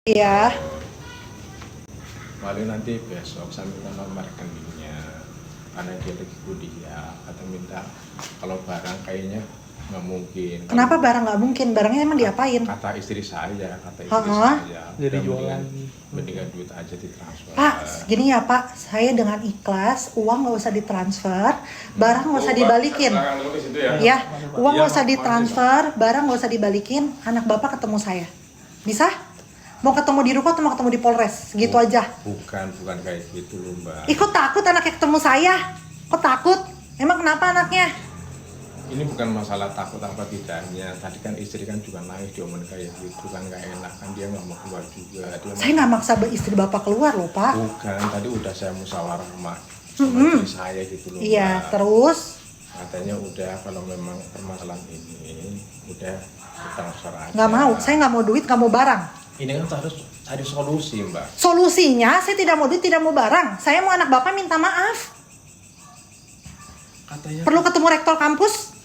Iya. Paling nanti besok saya minta nomor rekeningnya karena dia lagi kuliah atau minta kalau barang kayaknya nggak mungkin. Kenapa barang nggak mungkin? Barangnya emang diapain? Kata istri saya. Jadi jualan. Mendingan duit aja ditransfer. Pak, gini ya Pak, saya dengan ikhlas, uang nggak usah ditransfer, barang nggak usah dibalikin. Ya, uang nggak usah ditransfer, barang nggak usah dibalikin, anak Bapak ketemu saya. Bisa? Mau ketemu di ruko atau mau ketemu di Polres? Gitu aja. Bukan kayak gitu loh Mbak. Ikut takut anaknya ketemu saya? Kok takut? Emang kenapa anaknya? Ini bukan masalah takut apa tidaknya. Tadi kan istri kan juga nangis diomongin kayak gitu kan nggak enak kan dia nggak mau keluar juga. Saya nggak maksa istri Bapak keluar loh Pak. Bukan, tadi udah saya musyawarah sama istri saya gitu loh. Iya, Mbak. terus? Katanya udah kalau memang permasalahan ini udah transfer aja. Nggak mau, saya nggak mau duit, nggak mau barang. Ini kan harus cari solusi Mbak. Solusinya saya tidak mau duit, tidak mau barang. Saya mau anak Bapak minta maaf. Katanya Perlu ketemu rektor kampus?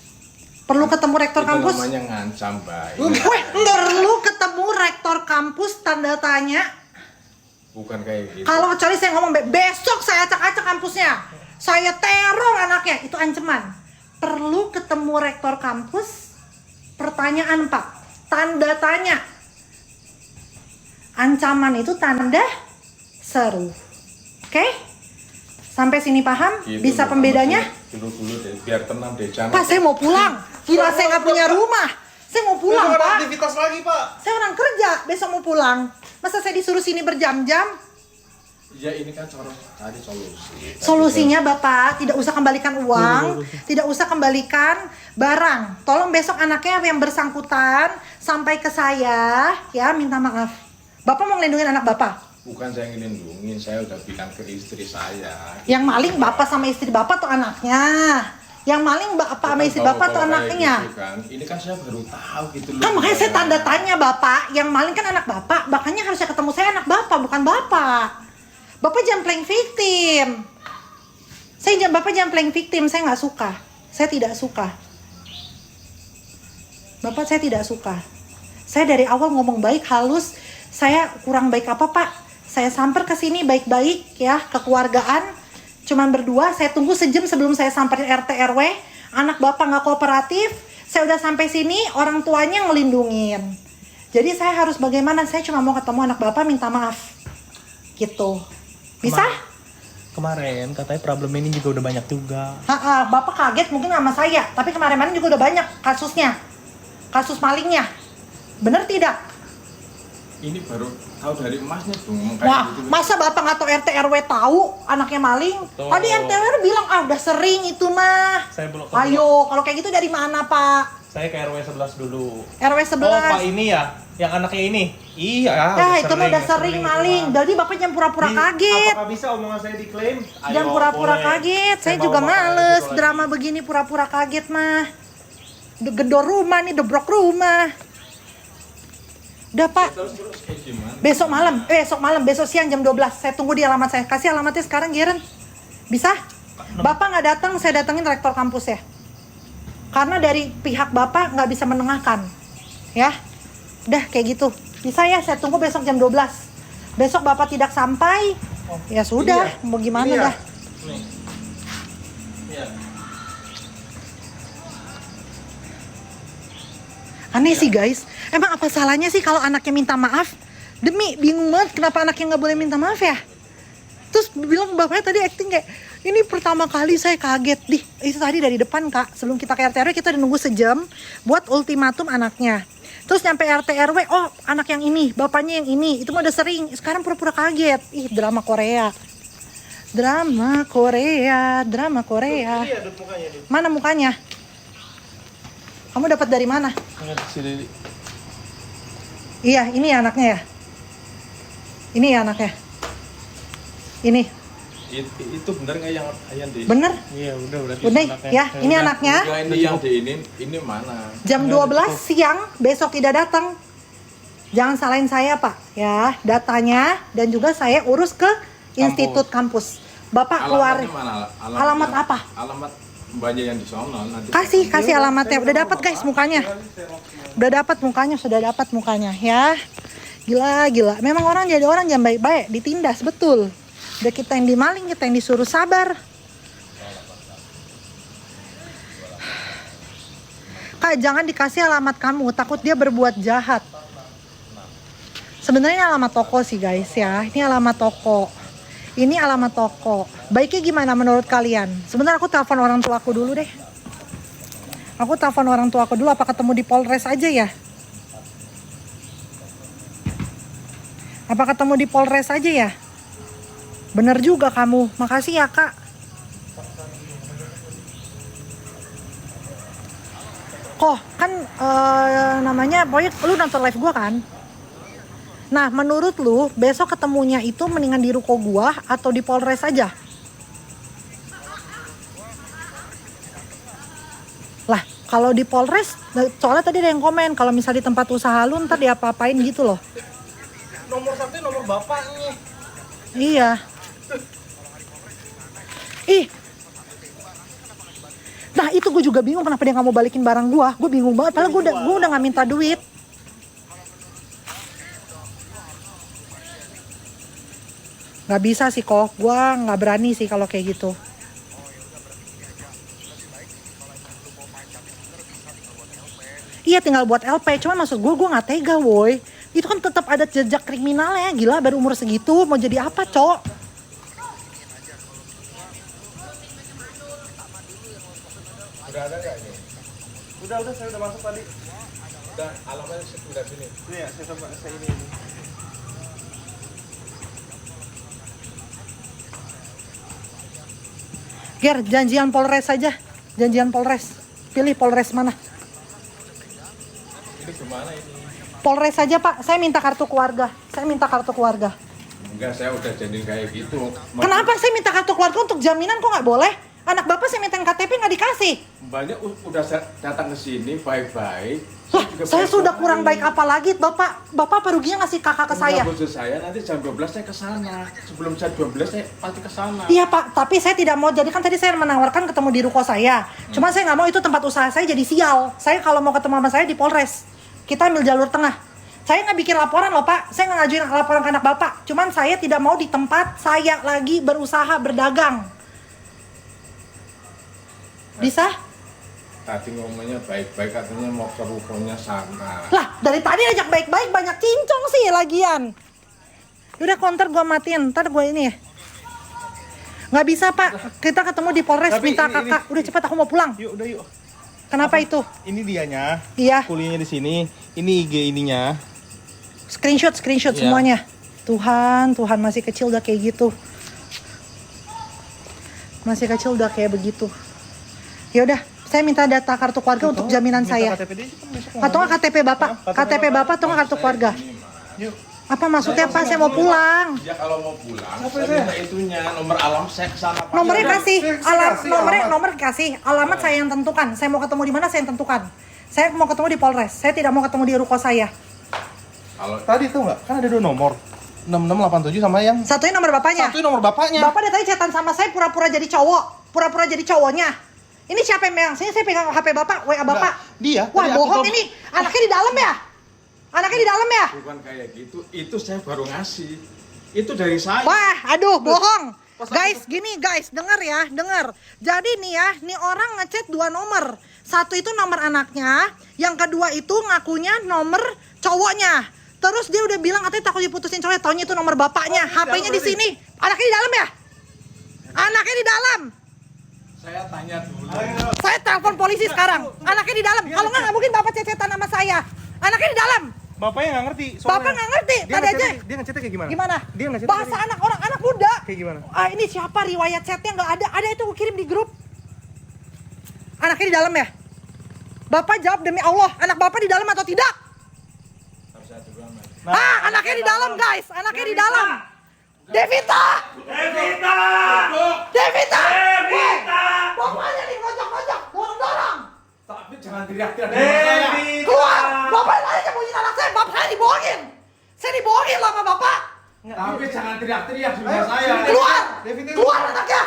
Perlu ketemu rektor kampus? Itu namanya ngancam Mbak. Perlu ketemu rektor kampus, tanda tanya. Bukan kayak gitu. Kalau kecuali saya ngomong besok saya acak-acak kampusnya, saya teror anaknya, itu ancaman. Perlu ketemu rektor kampus? Pertanyaan Pak, tanda tanya. Ancaman itu tanda seru. Oke? Sampai sini paham? Gitu, Bisa Mbak. pembedanya? Dulu deh, biar tenang deh jangan. Pak, saya mau pulang. Gila, saya nggak punya rumah. Saya mau pulang, Besok ada Pak. aktivitas lagi, Pak. Saya orang kerja, besok mau pulang. Masa saya disuruh sini berjam-jam? Ya ini kan harus cari solusi. Solusinya Bapak, tidak usah kembalikan uang, tidak usah kembalikan barang. Tolong besok anaknya yang bersangkutan sampai ke saya, ya minta maaf. Bapak mau ngelindungin anak Bapak? Bukan saya ngelindungin, saya udah bilang ke istri saya. Yang maling Bapak sama istri Bapak tuh anaknya. Yang maling Bapak sama istri Bapak tuh anaknya. Gitu kan. Ini kan saya baru tahu gitu loh. Kan makanya saya tanda tanya Bapak, yang maling kan anak Bapak, makanya harusnya ketemu saya anak Bapak, bukan Bapak. Bapak jangan playing victim. Bapak jangan playing victim, saya nggak suka. Saya tidak suka. Bapak, saya tidak suka. Saya dari awal ngomong baik, halus. Saya kurang baik apa Pak? Saya samper ke sini baik-baik ya, kekeluargaan. Cuman berdua, saya tunggu sejam sebelum saya sampai RT RW. Anak Bapak nggak kooperatif. Saya udah sampai sini, orang tuanya ngelindungin. Jadi saya harus bagaimana? Saya cuma mau ketemu anak Bapak minta maaf. Gitu. Bisa? Kemarin katanya problem ini juga udah banyak juga. Bapak kaget mungkin sama saya. Tapi kemarin-kemarin juga udah banyak kasusnya. Kasus malingnya. Bener tidak? Ini baru tahu dari emasnya tuh ngomong kayak Wah, gitu. masa Bapak nggak tahu RT RW tahu anaknya maling? Tuh. Tadi RT RW bilang, udah sering itu mah. Saya belum. Ayo, kalau kayak gitu dari mana Pak? Saya ke RW 11 dulu. RW 11. Oh, Pak ini ya, yang anaknya ini. Iya, Ya, itu mah udah sering maling. Jadi Bapak jangan pura-pura kaget. Apakah bisa omongan saya diklaim? Jangan pura-pura kaget. Saya juga males drama begini pura-pura kaget mah. Gedor rumah nih, debrok rumah. Udah Pak, Terus kayak gimana? besok malam, besok siang jam 12. Saya tunggu di alamat saya. Kasih alamatnya sekarang, Geren. Bisa? Bapak nggak datang, saya datengin rektor kampus ya. Karena dari pihak Bapak nggak bisa menengahkan. Ya, udah kayak gitu. Bisa ya, saya tunggu besok jam 12. Besok Bapak tidak sampai, ya sudah, mau gimana Ini ya. dah. Nih. Iya. Aneh sih guys, emang apa salahnya sih kalau anaknya minta maaf? Demi bingung banget kenapa anaknya nggak boleh minta maaf ya? Terus bilang bapaknya tadi acting kayak, ini pertama kali saya kaget. Itu tadi dari depan Kak, sebelum kita ke RT RW kita udah nunggu sejam buat ultimatum anaknya. Terus nyampe RT RW, oh anak yang ini, bapaknya yang ini, itu mah udah sering. Sekarang pura-pura kaget. Ih, drama Korea. Drama Korea. Ini ada mukanya nih. Mana mukanya? Kamu dapat dari mana? Ingat si Lili. Iya, ini ya anaknya ya. Ini ya anaknya. Ini. Itu bener nggak yang ayam di? Bener? Iya, udah berarti. Bener anaknya. ya, ini anaknya. Enggak, ini yang di ini mana? Jam 12 siang besok tidak datang. Jangan salahin saya Pak ya. Datanya dan juga saya urus ke institut kampus. Bapak keluar. Mana? Alamat apa? Alamat mbaknya yang di sono nanti. Kasih alamatnya. Udah dapat guys mukanya. Udah dapat mukanya, sudah dapat mukanya ya. Gila. Memang orang jadi orang yang baik-baik, ditindas betul. Udah kita yang dimaling, kita yang disuruh sabar. Kak, jangan dikasih alamat kamu, takut dia berbuat jahat. Sebenarnya ini alamat toko sih guys ya. Ini alamat toko. Ini alamat toko. Baiknya gimana menurut kalian? Sebentar aku telepon orang tua aku dulu deh. Aku telepon orang tua aku dulu, apa ketemu di Polres aja ya? Apa ketemu di Polres aja ya? Bener juga kamu. Makasih ya, Kak. Kok kan namanya pokoknya lu nonton live gua kan? Nah, menurut lu besok ketemunya itu mendingan di ruko gua atau di Polres aja? Lah, kalau di Polres, soalnya tadi ada yang komen kalau misal di tempat usaha lu ntar diapa-apain gitu loh. Nomor 1 nomor bapaknya. Iya. Ih. Nah itu gue juga bingung kenapa dia nggak mau balikin barang gue. Gue bingung banget. Padahal gue udah nggak minta duit. Nggak bisa sih kok. Gue nggak berani sih kalau kayak gitu. Iya tinggal buat LP. Cuman maksud gue nggak tega woi. Itu kan tetap ada jejak kriminalnya. Gila baru umur segitu mau jadi apa cok? Udah ada nggak ini? Udah saya udah masuk tadi. Udah alamatnya sebelah sini. Ini ya, saya ini. Ger, janjian Polres aja. Janjian Polres. Pilih Polres mana? Ini gimana ini? Polres saja Pak, saya minta kartu keluarga. Enggak, saya udah janjiin kayak gitu. Kenapa saya minta kartu keluarga untuk jaminan kok nggak boleh? Anak bapak saya minta KTP nggak dikasih. Mbaknya udah datang ke sini baik-baik. Lah, saya sudah kurang baik apa lagi Bapak? Bapak apa ruginya ngasih kakak ke saya? Maksud saya nanti jam 12 saya ke sana. Sebelum jam 12 saya pasti ke sana. Iya Pak, tapi saya tidak mau. Jadi kan tadi saya menawarkan ketemu di ruko saya. Cuma saya nggak mau itu tempat usaha saya jadi sial. Saya kalau mau ketemu sama saya di Polres. Kita ambil jalur tengah. Saya nggak bikin laporan loh Pak. Saya nggak ngajuin laporan ke anak Bapak. Cuman saya tidak mau di tempat saya lagi berusaha berdagang. Bisa? Tadi ngomongnya baik-baik katanya mau ke rukonya sana. Lah, dari tadi ajak baik-baik banyak cincong sih lagian. Udah konter gua matiin, ntar gua ini ya. Nggak bisa Pak, kita ketemu di Polres. Tapi minta ini- kakak. Udah cepat aku mau pulang. Yuk, udah yuk. Kenapa itu? Ini dianya. Iya, Kuliahnya di sini. Ini IG ininya. screenshot Iya. semuanya. Tuhan masih kecil udah kayak gitu. Masih kecil udah kayak begitu. Ya udah, saya minta data kartu keluarga untuk jaminan Minta saya. KTP dia, kan besok mau Atau nggak ngambil. KTP Bapak? KTP Bapak atau nggak kartu keluarga? Yuk. Apa maksudnya Pak? Saya mau pulang. Ya kalau mau pulang, saya minta itunya, nomor alam saya ke sana. Pak. Nomornya Ya, kasih, kasih nomor kasih, alamat saya yang tentukan. Saya mau ketemu di mana saya yang tentukan. Saya mau ketemu di Polres. Saya tidak mau ketemu di ruko saya. Kalau Tadi tuh nggak? Kan ada 2 nomor. 6687 sama yang Satunya nomor bapaknya. satu nomor bapaknya. Bapak dari tadi chatan sama saya pura-pura jadi cowok, pura-pura jadi cowoknya. Ini siapa yang megang? Sini saya pegang HP Bapak, WA Bapak. Dia. Wah, tadi aku bohong telepon. ini. Anaknya di dalam ya? Anaknya di dalam ya? bukan kayak gitu, itu saya baru ngasih. Itu dari saya. Wah, aduh, bohong. Guys, gini guys, denger ya, denger. Jadi nih ya, nih orang ngechat 2 nomor. Satu itu nomor anaknya, yang kedua itu ngakunya nomor cowoknya. Terus dia udah bilang katanya takut diputusin cowoknya, taunya itu nomor bapaknya. HP-nya di sini. Anaknya di dalam ya? Anaknya di dalam. Saya tanya dulu. Saya telepon polisi sekarang. Anaknya di dalam. Kalau nggak mungkin bapak cecetan sama saya. Anaknya di dalam. Bapaknya nggak ngerti. Bapak nggak ngerti. Tadi aja. Dia ngechatnya kayak gimana? Gimana? Dia ngechatnya Bahasa anak orang, anak muda. kayak gimana? Ah, ini siapa riwayat chatnya nggak ada. Ada itu gue kirim di grup. Anaknya di dalam ya? Bapak jawab demi Allah. Anak bapak di dalam atau tidak? Anaknya di dalam guys. Anaknya di dalam. Devita. Devita. Bapaknya nih ngocok-ngocok. Dorong-dorong. Tapi jangan teriak-teriak di rumah saya. Keluar. Bapak yang aja bunyiin anak saya. Bapak saya dibohongin. Saya dibohongin lah sama bapak. Tapi jangan teriak-teriak di rumah saya. Keluar. Keluar anaknya.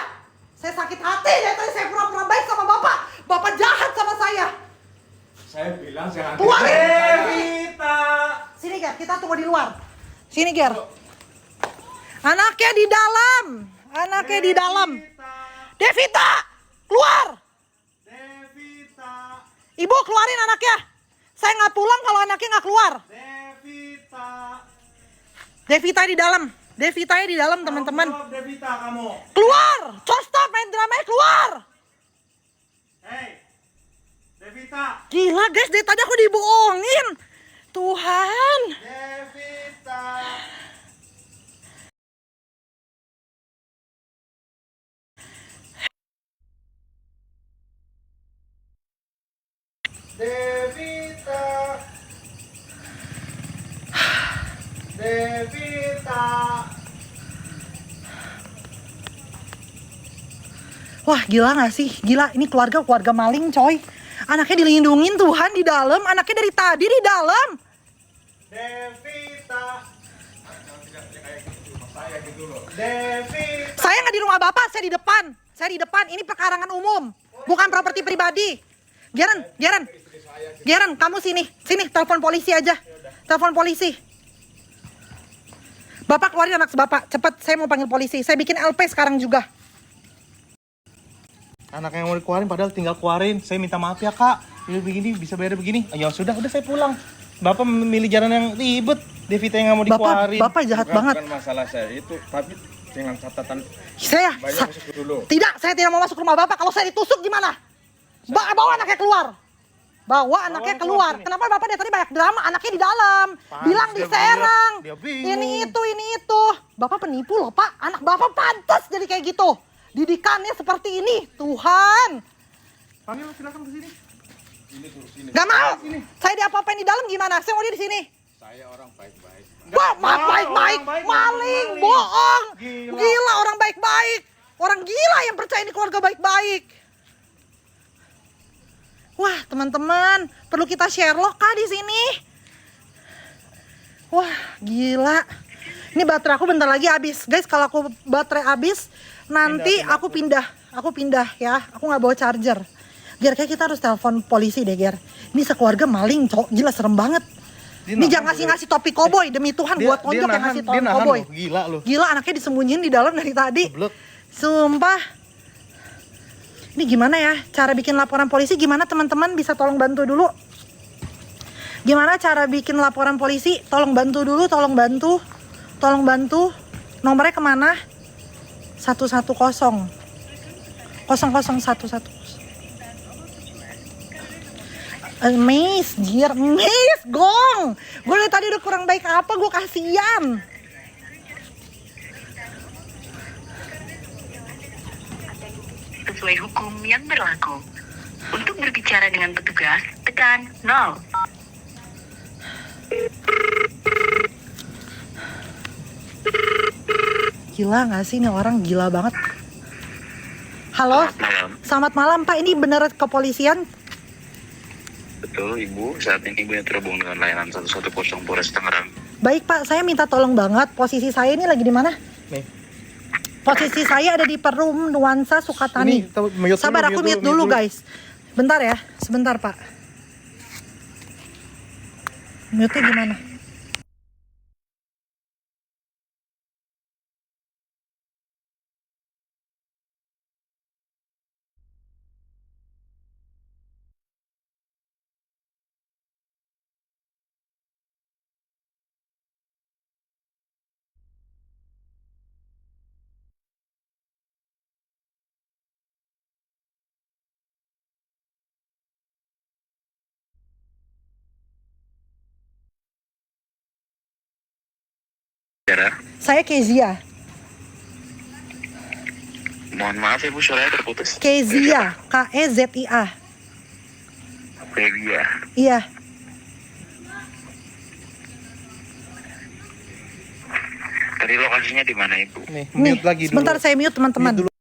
Saya sakit hati dari tadi saya pura-pura baik sama bapak. Bapak jahat sama saya. Saya bilang jangan Keluar. teriak. Sini guys, kita tunggu di luar. Sini, Ger. Anaknya di dalam. Anaknya di dalam. Devita, keluar. Devita, Ibu, keluarin anaknya. Saya nggak pulang kalau anaknya nggak keluar. Devita. Devita di dalam. Devitanya di dalam, teman-teman. Jawab, Devita, kamu. Keluar. Stop main dramanya, keluar. Hei, Devita. Gila, guys, dari tadi aku dibohongin. Tuhan. Devita. Devita. Devita. Wah, gila gak sih? Gila, ini keluarga maling, coy. Anaknya dilindungin Tuhan di dalam. Anaknya dari tadi di dalam. Devita. Devita. Saya nggak di rumah Bapak, saya di depan. Saya di depan. Ini pekarangan umum, bukan properti pribadi. Geren, kamu sini. Sini, telepon polisi aja. Telepon polisi. Bapak keluarin anak Bapak. Cepet, saya mau panggil polisi. Saya bikin LP sekarang juga. Anaknya yang mau dikeluarin padahal tinggal keluarin. Saya minta maaf ya, Kak. Ini begini bisa bayar begini. Ya sudah saya pulang. Bapak memilih jalan yang ribet. Devita yang nggak mau dikeluarin. Bapak jahat banget. Bukan masalah saya itu, tapi dengan catatan Saya masuk dulu. Tidak, saya tidak mau masuk rumah Bapak. Kalau saya ditusuk gimana? Bawa anaknya keluar. Bawa anaknya keluar. Kenapa Bapak dari tadi banyak drama? Anaknya di dalam. Bilang diserang. dia bingung. Ini itu. Bapak penipu loh, Pak. Anak Bapak pantas jadi kayak gitu. Didikannya seperti ini. Tuhan. Panggil, silakan ke sini. Gak mau. Saya diapa-apain di dalam gimana? Saya mau dia di sini. Saya orang baik-baik. Wah, baik-baik. Maling, bohong. Gila orang baik-baik. Orang gila yang percaya ini keluarga baik-baik. Wah, teman-teman, perlu kita Sherlock kah di sini? Wah, gila. Ini baterai aku bentar lagi habis. Guys, kalau aku baterai habis, nanti aku pindah ya. Aku nggak bawa charger. Ger, kayak kita harus telepon polisi deh, Ger. Ini sekeluarga maling, cok. Gila, serem banget. Ini jangan ngasih topi koboi, demi Tuhan buat tonjok yang ngasih topi koboi. Gila lu. Gila, anaknya disembunyiin di dalam dari tadi. Goblok. Sumpah. Ini gimana ya? Cara bikin laporan polisi gimana, teman-teman? Bisa tolong bantu dulu. Gimana cara bikin laporan polisi? Tolong bantu dulu, tolong bantu. Tolong bantu. Nomornya kemana? 110 0011. Miss, gong. Gue dari tadi udah kurang baik apa, gue kasihan. Sesuai hukum yang berlaku. Untuk berbicara dengan petugas, tekan 0. Gila gak sih ini orang, gila banget. Halo, selamat malam Pak, ini bener kepolisian? Betul, Ibu. Saat ini Ibu yang terhubung dengan layanan 110 Polres Tangerang. Baik Pak, saya minta tolong banget. Posisi saya ini lagi di mana? Nih. Posisi saya ada di Perum Nuansa Sukatani. Sabar, aku mute dulu guys. Bentar ya, sebentar Pak. Mute-nya gimana? Bicara. Saya Kezia. Mohon maaf Ibu, suaranya terputus. Kezia, K-E-Z-I-A. Kezia. Iya. Tadi lokasinya di mana Ibu? Nih, Nih, mute lagi dulu. sebentar saya mute teman-teman.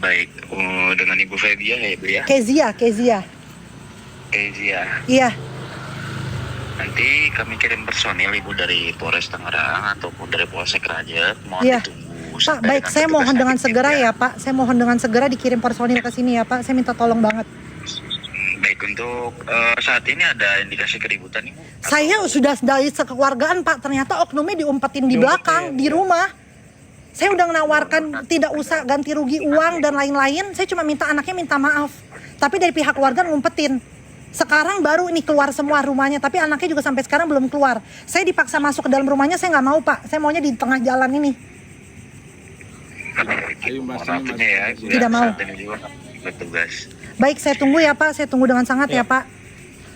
Baik, dengan Ibu Febia ya Ibu ya? Kezia. Kezia. Iya. Nanti kami kirim personil Ibu dari Polres Tangerang ataupun dari Polsek Raja. Mohon Iya. ditunggu. Pak, sampai baik, dengan saya petugas mohon dengan nanti segera tiba. ya Pak. Saya mohon dengan segera dikirim personil ke sini ya Pak. Saya minta tolong banget. Baik, untuk saat ini ada indikasi keributan Ibu? Saya sudah dari sekeluargaan Pak, ternyata oknumnya diumpetin di belakang, di rumah. Saya udah menawarkan tidak usah ganti rugi uang dan lain-lain. Saya cuma minta anaknya minta maaf. Tapi dari pihak keluarga ngumpetin. Sekarang baru ini keluar semua rumahnya, tapi anaknya juga sampai sekarang belum keluar. Saya dipaksa masuk ke dalam rumahnya, saya nggak mau Pak. Saya maunya di tengah jalan ini. Ayo, Mbak, Mohon maafnya ya, Ibu. Tidak mau. Saat ini juga bertugas. Baik, saya tunggu ya Pak. Saya tunggu dengan sangat ya Pak.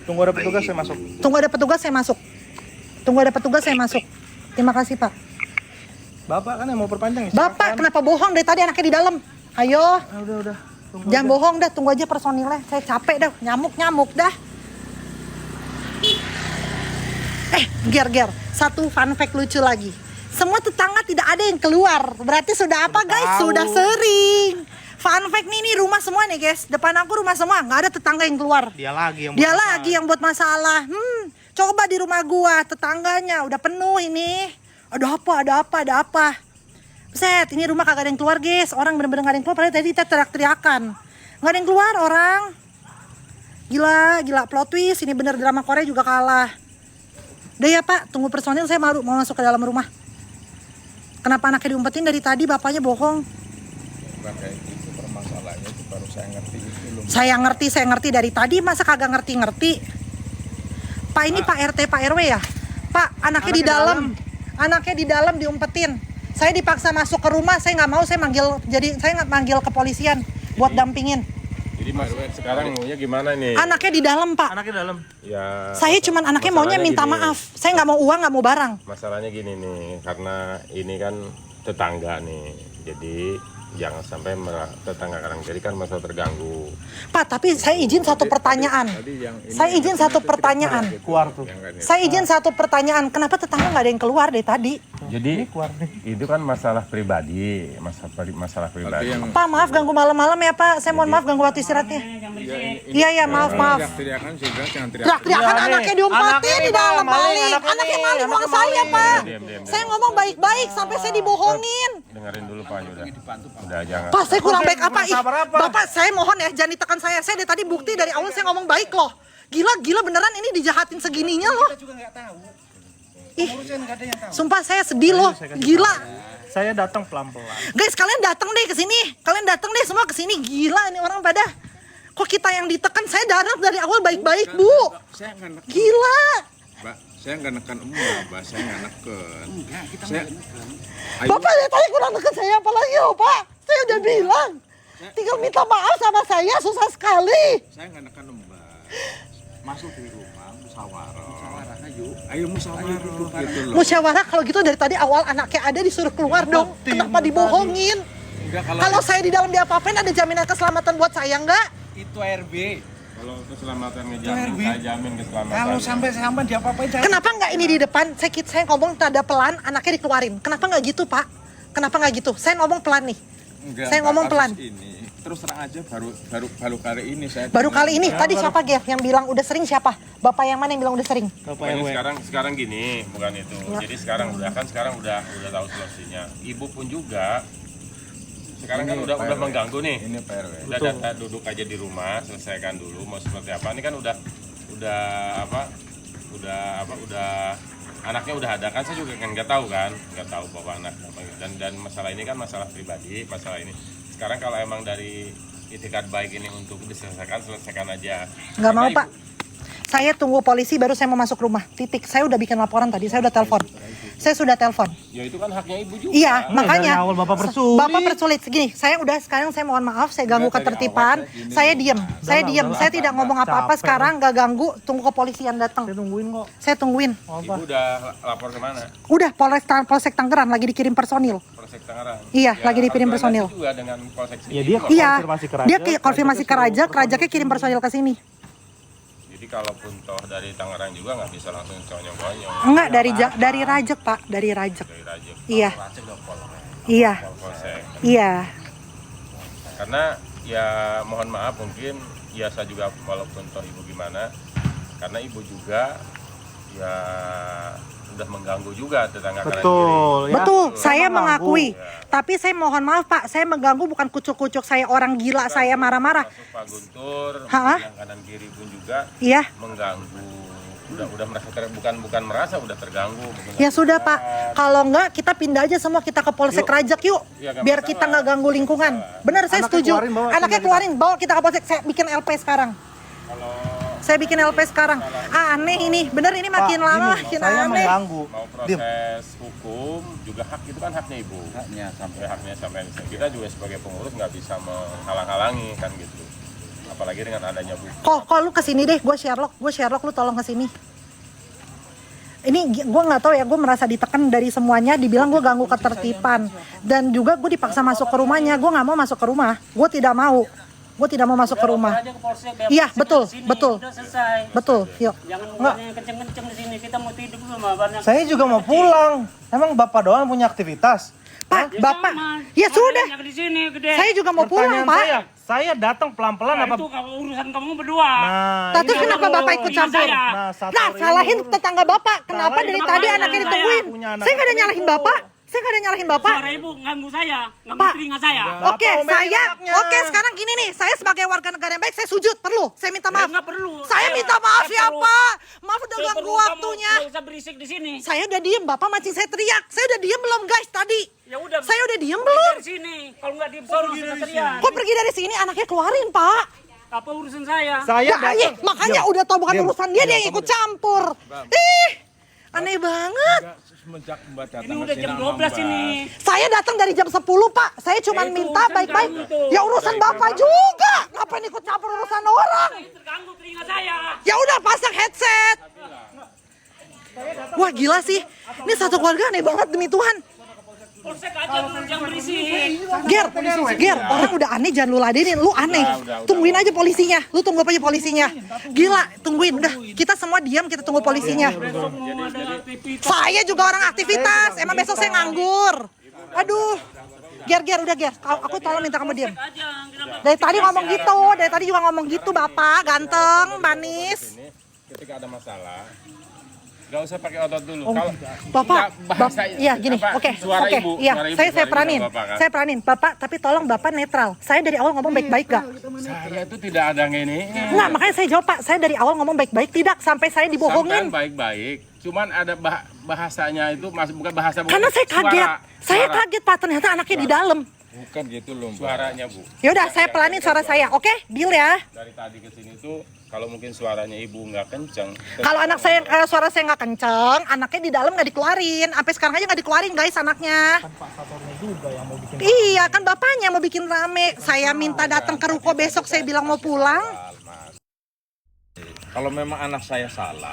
Tunggu ada petugas saya masuk. Tunggu ada petugas saya masuk. Tunggu ada petugas saya masuk. Terima kasih Pak. Bapak kan yang mau perpanjang ya? Bapak kenapa bohong dari tadi anaknya di dalam? Ayo. Udah. Tunggu Jangan aja. bohong dah, tunggu aja personilnya. Saya capek dah, nyamuk dah. Ger. Satu fun fact lucu lagi. Semua tetangga tidak ada yang keluar. Berarti sudah apa guys? tahu. Sudah sering. Fun fact nih rumah semua nih guys. Depan aku rumah semua, nggak ada tetangga yang keluar. Dia lagi yang Dia buat lagi yang buat masalah. Coba di rumah gua, tetangganya udah penuh ini. Ada apa? Set, ini rumah kagak ada yang keluar guys. Orang bener-bener gak ada yang keluar, padahal tadi kita teriak-teriakan. Gak ada yang keluar orang. Gila, plot twist. Ini bener drama Korea juga kalah. Udah ya Pak, tunggu personil, saya malu mau masuk ke dalam rumah. Kenapa anaknya diumpetin dari tadi, bapaknya bohong. Bukan kayak gitu permasalahannya, itu baru saya ngerti itu loh. Saya ngerti dari tadi, masa kagak ngerti-ngerti. Pak ini Pak RT, Pak RW ya? Pak, anaknya di dalam. Anaknya di dalam diumpetin. Saya dipaksa masuk ke rumah, saya nggak mau, saya manggil kepolisian buat dampingin. Jadi Mas sekarang maunya gimana nih? Anaknya di dalam Pak. anaknya dalam. Ya. Saya cuman anaknya maunya masalahnya minta gini. maaf. Saya nggak mau uang, nggak mau barang. Masalahnya gini nih, karena ini kan tetangga nih, jadi jangan sampai tetangga kadang jadi kan merasa terganggu. Pak, tapi saya izin satu pertanyaan. Saya izin satu pertanyaan. Keluar tuh. Saya izin satu pertanyaan. Kenapa tetangga nggak ada yang keluar dari tadi? Jadi Keluar nih. itu kan masalah pribadi, masalah pribadi. Pak, maaf ganggu malam-malam ya Pak. Saya mohon maaf ganggu waktu istirahatnya. Iya, maaf. Teriakan juga jangan Teriak-teriakan Iya, nih. anaknya diumpetin Anaknya di nih, dalam Bang, maling, maling. anaknya Anaknya nih, maling uang anaknya saya maling. Pak. Diam. Saya ngomong baik-baik sampai saya dibohongin. Dengerin dulu Pak, udah jangan. Pak, saya kurang baik apa? kurang sabar apa? Bapak, saya mohon ya, jangan ditekan saya. Saya dari tadi bukti dari awal saya ngomong baik loh. Gila beneran ini dijahatin segininya loh. Kita juga nggak tahu. Ih, sumpah saya sedih loh. Gila. Saya datang pelan-pelan. Guys, kalian datang deh ke sini. Kalian datang deh semua ke sini. Gila ini orang pada. Kok kita yang ditekan? Saya dari awal baik-baik, Bu. Saya nggak neken, Gila. Mbak. Saya nggak neken Mbak. Saya nggak neken. Saya Bapak dari tadi kurang deket saya apalagi loh, Pak. Saya udah bilang. Tinggal minta maaf sama saya, susah sekali. Saya nggak neken Mbak. Masuk di rumah musyawarah. Ayo musyawarah gitu loh. Musyawarah kalau gitu dari tadi awal anaknya ada disuruh keluar dong. Kenapa dibohongin? Enggak, Kalau saya di dalam diapa-apain ada jaminan keselamatan buat saya enggak? Itu RB. Kalau keselamatan ngejamin, saya jamin keselamatan. Kalau sampai diapa-apain jangan. Kenapa enggak ini di depan? Saya ngomong tanda pelan, anaknya dikeluarin. Kenapa enggak gitu, Pak? Kenapa enggak gitu? Saya ngomong pelan nih. Enggak, Saya ngomong kasus pelan. Ini terus terang aja baru kali ini saya. Baru kali ini, tadi siapa Ger yang bilang udah sering siapa? Bapak yang mana yang bilang udah sering? Bapak Pokoknya RW. sekarang gini, bukan itu. Jadi sekarang udah tahu solusinya. Ibu pun juga sekarang kan udah mengganggu nih. Ini PRW. Udah data duduk aja di rumah, selesaikan dulu mau seperti apa. Ini kan udah anaknya udah ada kan, saya juga kan nggak tahu bahwa anak dan masalah ini kan masalah pribadi, masalah ini. Sekarang kalau emang dari itikat baik ini untuk selesaikan aja. Nggak mau, Ibu- Pak. Saya tunggu polisi baru saya mau masuk rumah. Titik. Saya udah bikin laporan tadi, saya udah telepon. Saya sudah telepon. Ya itu kan haknya ibu juga. Iya, makanya. dari awal Bapak persulit. Bapak persulit segini. Sekarang saya mohon maaf, saya ganggu Enggak, dari ketertiban. awal saya Saya gini. diam. Saya diam. Saya tidak ngomong apa-apa Capek. sekarang, nggak ganggu. Tunggu kepolisian datang. Saya tungguin kok. Saya tungguin. Ibu udah lapor kemana? Udah Polsek Tangerang lagi dikirim personil. Polsek Tangerang. Iya, lagi dikirim harus personil. koordinasi juga dengan Polsek sini. Ya, dia Kok. Iya. konfirmasi ke Raja, Dia konfirmasi ke Raja, suruh Rajaknya kirim personil ke sini. Jadi kalaupun toh dari Tangerang juga nggak bisa langsung conyong-conyong. Enggak dari Rajak, Pak, dari Rajak. Dari Raja. Iya. Raja udah Iya. Polsek. Iya. Karena ya mohon maaf mungkin ya saya juga walaupun toh ibu gimana, karena ibu juga ya udah mengganggu juga tetangga kanan kiri. Betul, ya. Betul, Saya saya mengganggu. mengakui. Tapi saya mohon maaf Pak, saya mengganggu bukan kucuk-kucuk saya orang gila, saya marah-marah. Masuk Pak Guntur, Ha? yang kanan kiri pun juga Iya. mengganggu. Udah merasa bukan merasa udah terganggu. Mungkin Ya nggak sudah bisa. Pak, kalau enggak kita pindah aja semua kita ke Polsek Yuk. Rajak yuk, Iya, nggak biar masalah. kita nggak ganggu lingkungan. Benar, saya Anaknya setuju. keluarin, bawa Anaknya tinggal keluarin, bawa kita ke Polsek. Saya bikin LP sekarang. Kalau Saya bikin LP sekarang. Aneh ini, bener ini makin Pak, lama gini, makin saya aneh. mengganggu. mau Dim, proses hukum juga hak itu kan haknya ibu. Haknya sampai. Ya, haknya sampai kita juga sebagai pengurus nggak bisa menghalang-halangi kan gitu. Apalagi dengan adanya buku. Kok lu kesini deh, gue Sherlock, lu tolong kesini. Ini gue nggak tahu ya, gue merasa ditekan dari semuanya, dibilang gue ganggu ketertiban, dan juga gue dipaksa masuk ke rumahnya. Gue nggak mau masuk ke rumah, gue tidak mau masuk ke rumah. Iya betul, betul, yuk. Jangan ngomongnya kenceng-kenceng di sini. Kita mau tidur dulu mah banyak. saya juga mau pulang. Emang Bapak doang punya aktivitas? Pak, Bapak, ya sudah, Di sini gede. saya juga mau pulang Pertanyaan Pak. saya datang pelan-pelan Nah, apa? itu kalau urusan kamu berdua. Nah, Terus ini kenapa Bapak ikut Iya, campur? saya. Nah, salahin tetangga Bapak. Kenapa Salahin dari tetangga tadi saya. anaknya Saya ditungguin? punya anak Saya nggak ada seperti nyalahin itu. Bapak. Saya nggak ada nyalahin Bapak. Suara ibu ganggu saya, ganggu Pak. telinga saya. Oke, Bapak omelin saya, anaknya. oke sekarang gini nih, saya sebagai warga negara yang baik, saya sujud, perlu, saya minta maaf. Nggak perlu. Saya minta maaf Nggak ya perlu. Pak, maaf udah Nggak ganggu perlu, kamu waktunya. nggak usah berisik di sini. Saya udah diem, Bapak mancing saya teriak. Saya udah diem belum guys tadi? Ya udah. Saya udah diem pergi belum? dari sini. Kalau nggak diem sono kita teriak. Kok pergi dari sini anaknya keluarin Pak? Apa urusan saya? Saya Ya, datang. makanya udah tau bukan Diam. urusan dia yang ikut campur. Aneh banget. Semenjak Mbak datang Ini udah jam 12 ini. Saya datang dari jam 10 Pak. Saya cuma Itu minta urusan baik-baik. kamu tuh. Ya urusan Bapak juga. Ngapain ikut campur urusan orang? Terganggu telinga saya. Ya udah pasang headset. Wah gila sih. Ini satu keluarga aneh banget demi Tuhan. Polsek aja dulu yang berisik. Ger, orang udah aneh jangan lu ladenin. Lu aneh. Tungguin aja polisinya. Lu tunggu aja polisinya. Gila, tungguin. Udah, kita semua diam, kita tunggu polisinya. Besok mau ada aktivitas. Saya juga orang aktivitas. Emang besok saya nganggur. Aduh. Ger, udah Ger. Aku tolong minta kamu diam. Aja, kenapa? Dari tadi ngomong gitu. Dari tadi juga ngomong gitu, Bapak. Ganteng, manis. Ini ketika ada masalah nggak usah pakai otot dulu. Kalau Bapak, nggak, bahasa iya gini, apa, oke, suara oke, ibu, iya, suara ibu, saya suara ibu peranin, nggak apa-apa, kan? saya peranin, Bapak, tapi tolong Bapak netral. Saya dari awal ngomong baik-baik gak? Saya itu tidak ada yang ini. Enggak, makanya saya jawab Pak, saya dari awal ngomong baik-baik tidak sampai saya Sampai dibohongin. baik-baik. Cuman ada bahasanya itu bukan bahasa. Karena saya kaget, saya suara. kaget Pak, ternyata anaknya di dalam. Bukan gitu loh Mbak. Suaranya Bu. Yaudah, saya pelanin suara saya, oke? Deal ya. Dari tadi ke sini tuh kalau mungkin suaranya ibu nggak kenceng. Kalau anak saya, suara saya nggak kenceng, anaknya di dalam nggak dikeluarin. Sampai sekarang aja nggak dikeluarin guys anaknya. Iya, kan bapaknya mau bikin rame. Saya minta datang ke ruko besok, saya bilang mau pulang. Kalau memang anak saya salah,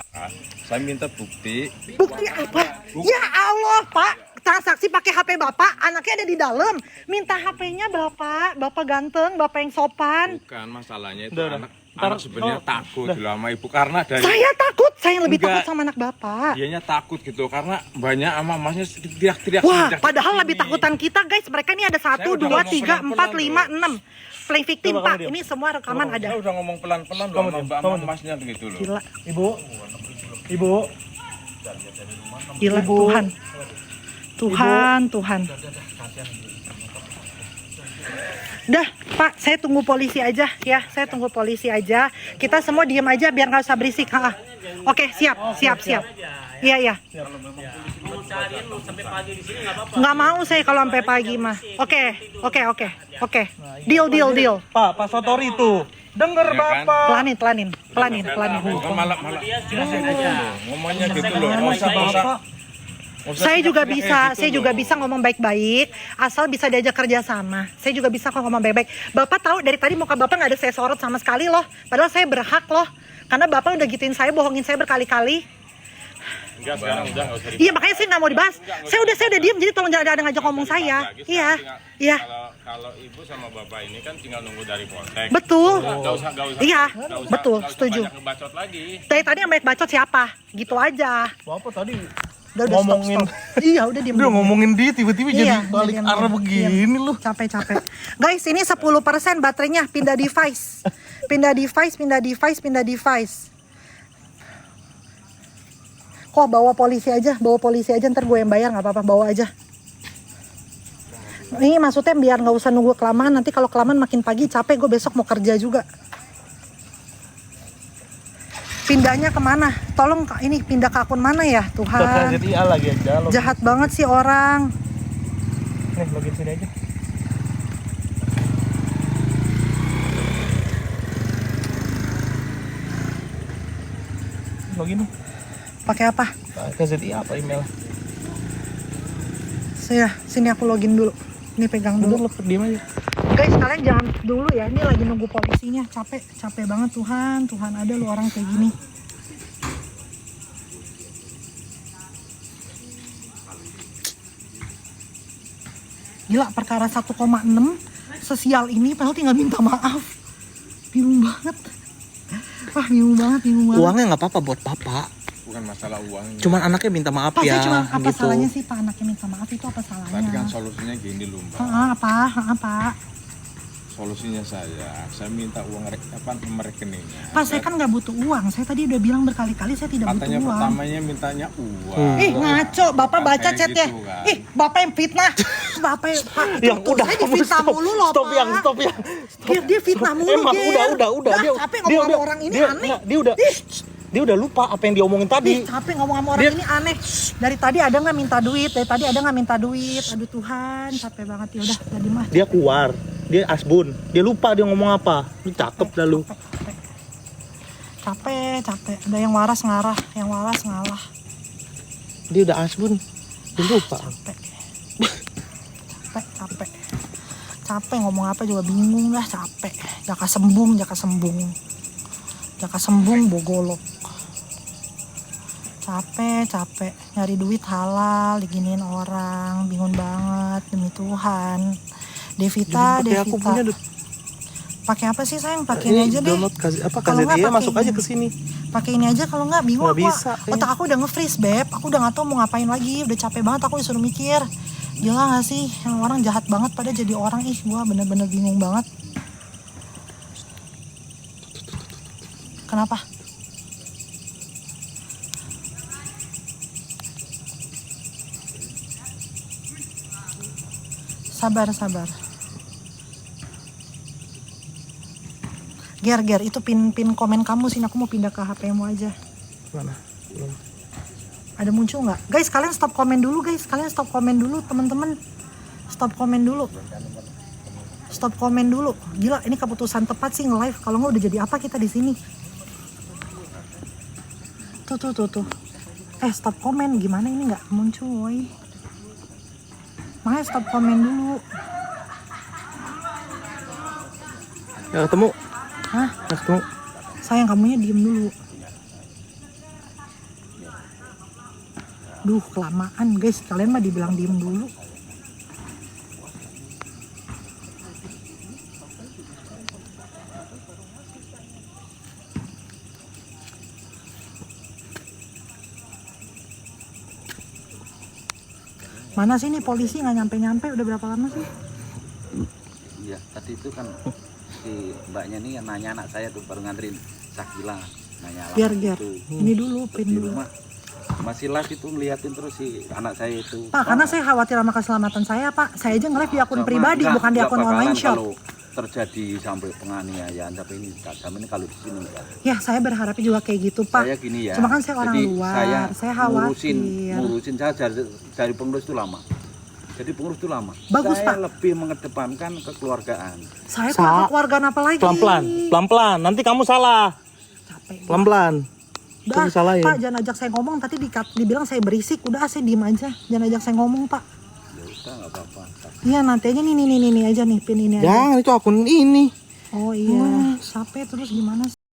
saya minta bukti. Bukti apa? Ya Allah, Pak. Transaksi pakai HP Bapak, anaknya ada di dalam. Minta HP-nya Bapak. Bapak ganteng, Bapak yang sopan. Bukan masalahnya itu Udah. anak Ntar- sebenarnya oh, takut udah. gitu sama ibu karena dari Saya takut, saya yang lebih Enggak. takut sama anak Bapak. dianya takut gitu karena banyak ama masnya teriak-teriak. Wah, sejak padahal di lebih sini. takutan kita guys. Mereka ini ada 1, Saya udah 2, ngomong 3, 4, 5, pelan-pelan 6. Playing victim Coba Pak, kamu diam. ini semua rekaman ada. Saya udah ngomong pelan-pelan loh sama mbak kamu masnya gitu loh. Gila, Ibu, gila Tuhan. Tuhan. Udah, Pak, saya tunggu polisi aja ya. Saya tunggu polisi aja. Kita semua diam aja biar nggak usah berisik. Ha. Oke, siap. Iya. Mau seharian mau sampai pagi di sini nggak apa-apa. Nggak mau saya kalau sampai pagi mah. Oke. Deal. Pak Sotori itu. Dengar Ya kan? Bapak. Pelanin. Bukan malah Dia selesai aja. ngomongnya gitu loh. Nggak usah Saya juga teriak-teriak bisa, kayak gitu saya juga loh. bisa ngomong baik-baik, asal bisa diajak kerja sama. Saya juga bisa kok ngomong baik-baik. Bapak tahu dari tadi muka Bapak nggak ada saya sorot sama sekali loh. Padahal saya berhak loh. Karena Bapak udah gituin saya, bohongin saya berkali-kali. Enggak, sekarang udah nggak usah Iya makanya saya nggak mau dibahas. Saya udah diam, jadi tolong jangan ada ngajak ngomong saya. Iya. Kalau ibu sama bapak ini kan tinggal nunggu dari polsek. Betul. Nggak usah. Iya, nggak usah- betul, nggak usah setuju. banyak ngebacot lagi. Dari tadi yang banyak bacot siapa? Gitu aja. Bapak tadi ngomongin. stop. Iya udah diem. Udah ngomongin dia tiba-tiba jadi balik diam, arah diam, begini diam. lu. Capek. Guys, ini 10% baterainya, pindah device. Pindah device. Kok bawa polisi aja, ntar gue yang bayar, nggak apa-apa, bawa aja. Ini maksudnya biar nggak usah nunggu kelamaan, nanti kalau kelamaan makin pagi capek, gue besok mau kerja juga. Pindahnya kemana? Tolong ini pindah ke akun mana ya Tuhan? Jadi lagi aja. Jahat banget sih orang. Nih login sini aja. Login. Pakai apa? KZI apa email? Sini aku login dulu. Ini pegang dulu. Udah diam aja. Guys, kalian jangan dulu ya. Ini lagi nunggu polisinya. Capek banget Tuhan. Tuhan ada lu orang kayak gini. Gila, perkara 1,6 sesial ini padahal tinggal minta maaf. Bingung banget. Uangnya nggak apa-apa buat papa. Bukan masalah uang. Cuman anaknya minta maaf Pak, ya. saya cuma apa gitu. salahnya sih Pak anaknya minta maaf itu apa salahnya? Tadi kan solusinya gini loh Mbak. Pak. Solusinya saya minta uang nomor rekeningnya. Pak, saya kan nggak butuh uang. Saya tadi udah bilang berkali-kali saya tidak Katanya butuh uang. pertamanya mintanya uang. Ih, ngaco, Bapak Bukan baca kayak chatnya. gitu, kan. Ih, Bapak yang fitnah. Bapak Pak, Yang itu udah saya kamu difitnah mulu loh, stop Pak. yang. Dia fitnah mulu, Emang Ger. udah. Capek ngomong sama orang ini aneh. Dia udah lupa apa yang diomongin tadi. Ih, capek ngomong sama orang ini aneh. Dari tadi ada nggak minta duit? Aduh Tuhan, capek banget. Ya udah, tadi mah. Dia keluar, dia asbun, dia lupa dia ngomong apa. Lu cakep dah lu. Capek. Ada yang waras ngalah. Dia udah asbun, dia lupa. Capek ngomong apa juga bingung lah, capek. Jaka sembung bogolok. Capek nyari duit halal diginiin orang, bingung banget demi Tuhan. Devita. Aku punya Pakai apa sih sayang? Pakai ini aja deh. Download Kalau nggak KZI pakai masuk aja ini. ke sini. Pakai ini aja, kalau nggak bingung Nggak aku. bisa, Otak aku udah nge-freeze, Beb. Aku udah nggak tahu mau ngapain lagi. Udah capek banget aku disuruh mikir. Gila nggak sih? Yang orang jahat banget pada jadi orang. Ih, gua bener-bener bingung banget. Kenapa? Sabar. Ger, itu pin komen kamu sih. Aku mau pindah ke HP-mu aja. Mana? Belum. Ada muncul nggak? Guys, kalian stop komen dulu teman-teman. Stop komen dulu. Gila, ini keputusan tepat sih nge-live. Kalau nggak udah jadi apa kita di sini? Tuh. Stop komen. Gimana ini nggak muncul, woy? Makanya stop komen dulu. Ya ketemu. Hah? Ya ketemu. Sayang, kamunya diem dulu. Duh, kelamaan guys. Kalian mah dibilang diem dulu. Mana sih nih polisi nggak nyampe-nyampe? Udah berapa lama sih? Iya, tadi itu kan si mbaknya nih yang nanya anak saya tuh baru nganterin Sakila nanya lah. Ger. Itu. Ini dulu, pin Di dulu. rumah masih live itu ngeliatin terus si anak saya itu. Pak, karena saya khawatir sama keselamatan saya, Pak. Saya aja nge-live di akun Sama pribadi, bukan di akun bakalan online shop. Kalau terjadi sampai penganiayaan, tapi ini tak jamin kalau di sini enggak. Ya, saya berharapnya juga kayak gitu, Pak. Saya gini ya. Cuma kan saya orang jadi luar, saya khawatir. ngurusin saya dari pengurus itu lama. Jadi pengurus itu lama. Bagus, saya Pak. lebih mengedepankan kekeluargaan. Saya tuh keluargaan apa lagi? Pelan-pelan. Nanti kamu salah. Capek. Pelan-pelan. Udah, disalahin. Pak, jangan ajak saya ngomong. Tadi dibilang saya berisik. Udah, saya diem aja. Jangan ajak saya ngomong, Pak. Ya udah nggak apa-apa. Iya, nanti aja nih aja nih, pin ini aja. Jangan, itu akun ini. Oh iya, capek terus gimana sih?